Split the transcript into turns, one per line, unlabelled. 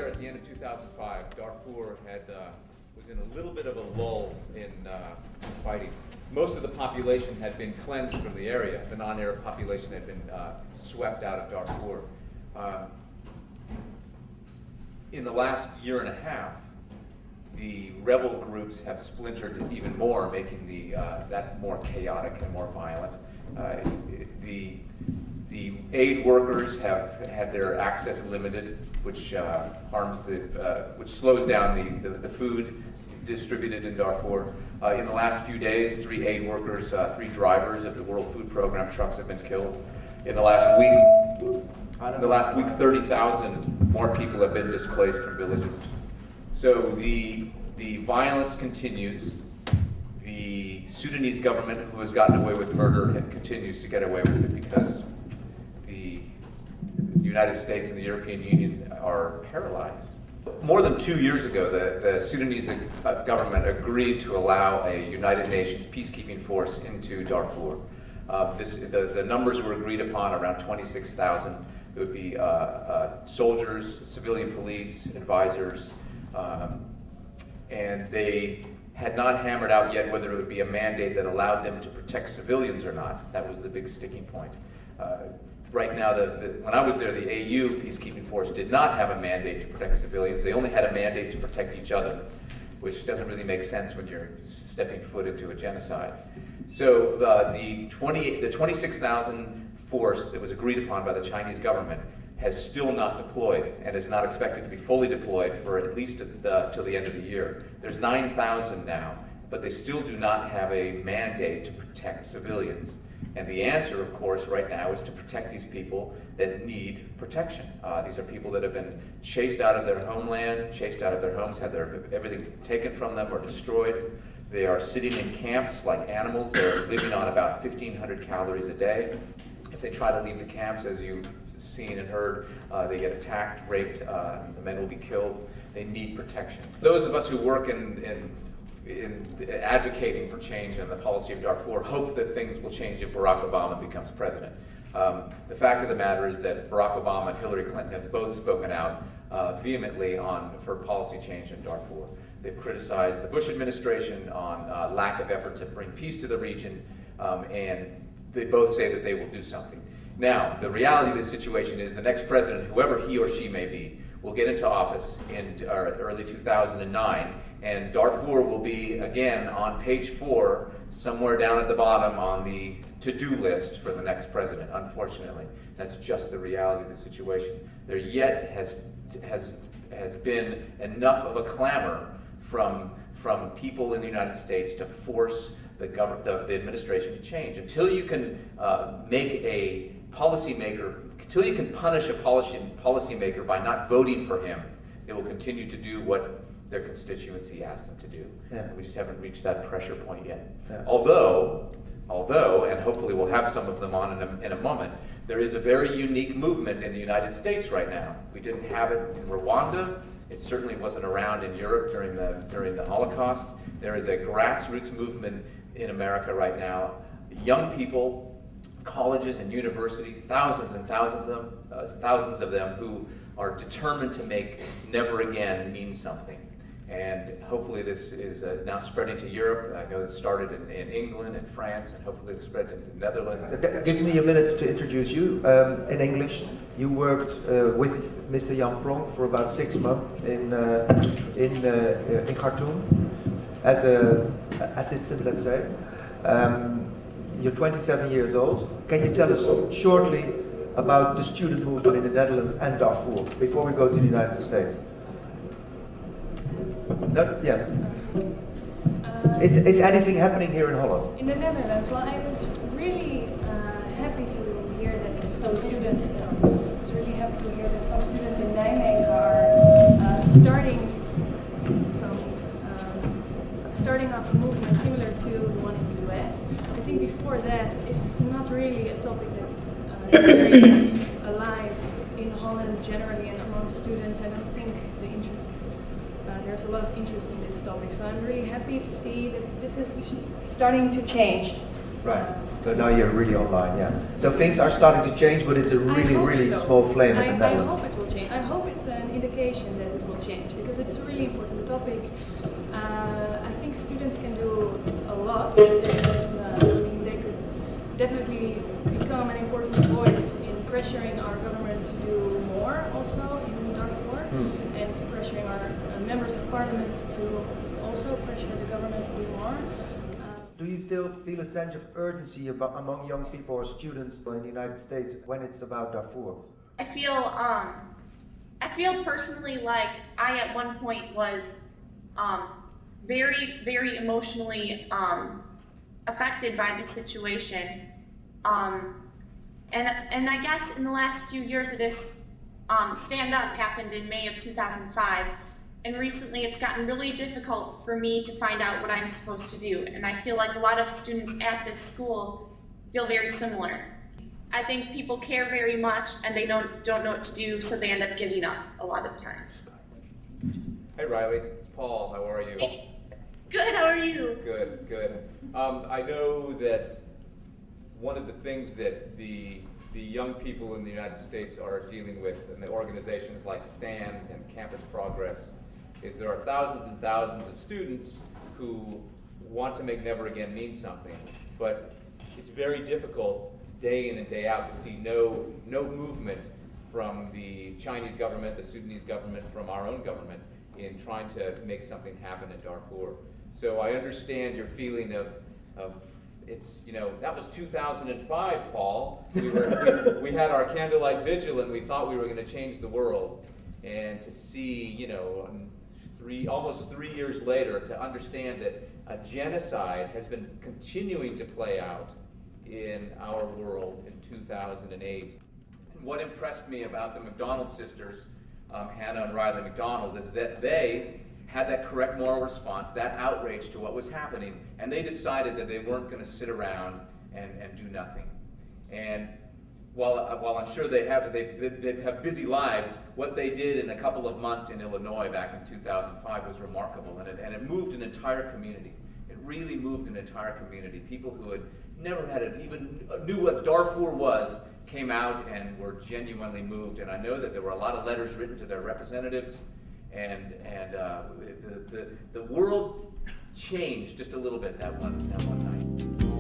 there at the end of 2005, Darfur was in a little bit of a lull in fighting. Most of the population had been cleansed from the area. The non-Arab population had been swept out of Darfur. In the last year and a half, the rebel groups have splintered even more, making that more chaotic and more violent. The aid workers have had their access limited, which which slows down the food distributed in Darfur. In the last few days, 3 aid workers, 3 drivers of the World Food Program trucks have been killed. In the last week, 30,000 more people have been displaced from villages. So the violence continues. The Sudanese government, who has gotten away with murder, continues to get away with it because the United States and the European Union are paralyzed. More than 2 years ago, the Sudanese government agreed to allow a United Nations peacekeeping force into Darfur. The numbers were agreed upon around 26,000. It would be soldiers, civilian police, advisors, and they had not hammered out yet whether it would be a mandate that allowed them to protect civilians or not. That was the big sticking point. Right now, when I was there, the AU peacekeeping force did not have a mandate to protect civilians. They only had a mandate to protect each other, which doesn't really make sense when you're stepping foot into a genocide. So the 26,000 force that was agreed upon by the Chinese government has still not deployed and is not expected to be fully deployed for at least till the end of the year. There's 9,000 now, but they still do not have a mandate to protect civilians. And the answer, of course, right now is to protect these people that need protection. These are people that have been chased out of their homeland, chased out of their homes, had everything taken from them or destroyed. They are sitting in camps like animals. They're living on about 1,500 calories a day. If they try to leave the camps, as you've seen and heard, they get attacked, raped, the men will be killed. They need protection. Those of us who work in advocating for change in the policy of Darfur hope that things will change if Barack Obama becomes president. The fact of the matter is that Barack Obama and Hillary Clinton have both spoken out vehemently for policy change in Darfur. They've criticized the Bush administration on lack of effort to bring peace to the region, and they both say that they will do something. Now, the reality of this situation is the next president, whoever he or she may be, will get into office in early 2009, and Darfur will be, again, on page 4, somewhere down at the bottom on the to-do list for the next president, unfortunately. That's just the reality of the situation. There yet has been enough of a clamor from people in the United States to force the administration to change. Until you can make a policymaker, until you can punish a policymaker by not voting for him, they will continue to do what their constituency asks them to do. Yeah. We just haven't reached that pressure point yet. Yeah. Although, and hopefully we'll have some of them on in a moment, there is a very unique movement in the United States right now. We didn't have it in Rwanda. It certainly wasn't around in Europe during the Holocaust. There is a grassroots movement in America right now. Young people, colleges and universities, thousands and thousands of them who are determined to make never again mean something. And hopefully this is now spreading to Europe. I know it started in England and France, and hopefully it's spread to the Netherlands.
Give me a minute to introduce you. In English, you worked with Mr. Jan Prong for about 6 months in Khartoum as an assistant, let's say. You're 27 years old. Can you tell us shortly about the student movement in the Netherlands and Darfur before we go to the United States? No? Yeah. Is anything happening here in Holland?
In the Netherlands, well, I was really happy to hear that some students, I was really happy to hear that some students in Nijmegen are starting up a movement similar to the one in the US. I think before that, it's not really a topic that is very alive in Holland generally and among students. I don't think there's a lot of interest in this topic, so I'm really happy to see that this is starting to change.
Right. So now you're really online, yeah. So things are starting to change, but it's a really, really small flame in the Netherlands.
I hope it will change. I hope it's an indication that government to also pressure the government to do more.
Do you still feel a sense of urgency among young people or students in the United States when it's about Darfur?
I feel personally like I at one point was very, very emotionally affected by the situation. And I guess in the last few years this stand-up happened in May of 2005. And recently it's gotten really difficult for me to find out what I'm supposed to do. And I feel like a lot of students at this school feel very similar. I think people care very much and they don't know what to do, so they end up giving up a lot of times.
Hey Riley, it's Paul, how are you?
Good, how are you?
Good, good. I know that one of the things that the young people in the United States are dealing with, and the organizations like STAND and Campus Progress, is there are thousands and thousands of students who want to make never again mean something, but it's very difficult day in and day out to see no movement from the Chinese government, the Sudanese government, from our own government in trying to make something happen in Darfur. So I understand your feeling of it's, you know, that was 2005, Paul. We had our candlelight vigil and we thought we were going to change the world. And to see, you know, almost 3 years later, to understand that a genocide has been continuing to play out in our world in 2008. What impressed me about the McDonald sisters, Hannah and Riley McDonald, is that they had that correct moral response, that outrage to what was happening, and they decided that they weren't going to sit around and do nothing. And while I'm sure they have busy lives, what they did in a couple of months in Illinois back in 2005 was remarkable, and it moved an entire community. It really moved an entire community. People who had never even knew what Darfur was came out and were genuinely moved. And I know that there were a lot of letters written to their representatives, and the world changed just a little bit that one night.